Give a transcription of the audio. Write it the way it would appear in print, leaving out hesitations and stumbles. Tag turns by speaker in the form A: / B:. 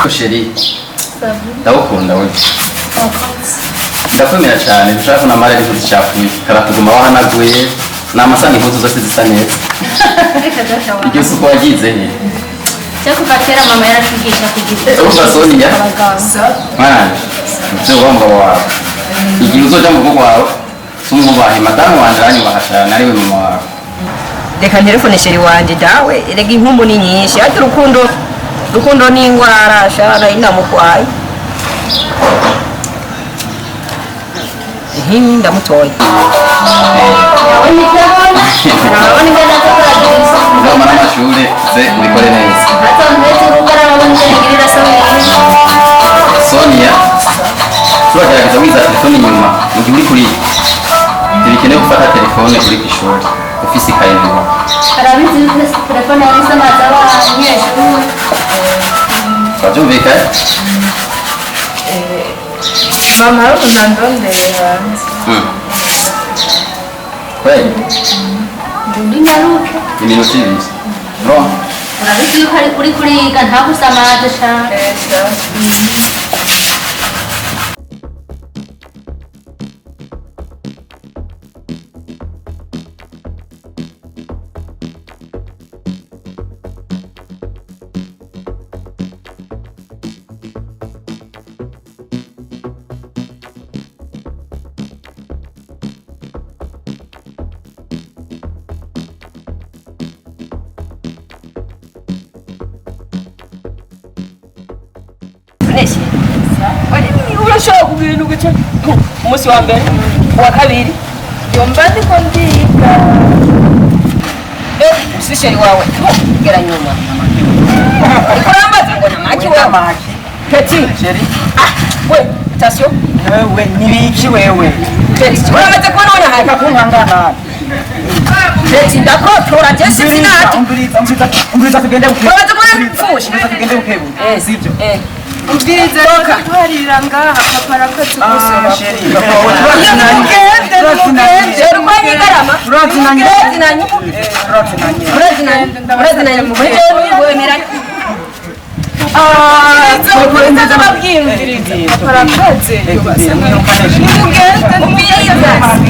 A: ariko sheri ndagukunda we ndakwemera cyane dushaka na mara n'impuzu cyafuye karatuguma wahanaguye namasanga impuzu zose zisa neza iryo suko wagize he
B: Kuva kera mama yaratwigisha kugira
A: urumva Sonia mwana mzee wa mugabo wawe igihe uzoja mu rugo wawe sumubahe madamu wanje aranyubaha cyane ariwe mama wawe
C: reka telefone sheri wanje dawe erega inkumbu ni nyinshi ati rukundo ni ingwara shara indamukwaye ndamutoye
A: ngoma n'amashure ze ubikore neza Sonia turagerageza wiza telefone inyuma mu gihe uri kuriya ntibikenewe gufata telefone uri ku ishuri ufise ikaye inyuma
B: arabizi telefone yahise amazi abanyeshuri
A: babyumvikane
D: mama ariko ndandondeye hanze
A: kweli
B: ndi nyaruke
A: iminota ibiri no
B: urabizi yuko ari kuri kuriga nta gusamaje sha
C: urashobora kubintu guca umunsi wa mbere uwa kabiri
D: yumva ndiko ndiga
C: usisheri wawe gera nyuma ariko urambaza ngo namaki wewe peti we tasyo
E: wewe nibiki wewe
C: peti uramaze kubona wonya haka
E: kunkangana
C: peti ndakotora jese sinati
E: umbriza tugende bukebu
C: uramaze kubona mfushi
E: umbriza tugende bukebu sivyo
D: umbwiriza twarira ngaha papa arakotse gusoma
E: sheri
C: urwanya igarama urazinanye muri jewe wemera
D: nza babwira umbwiriza papa arakotse
C: umubwire iyo nzasi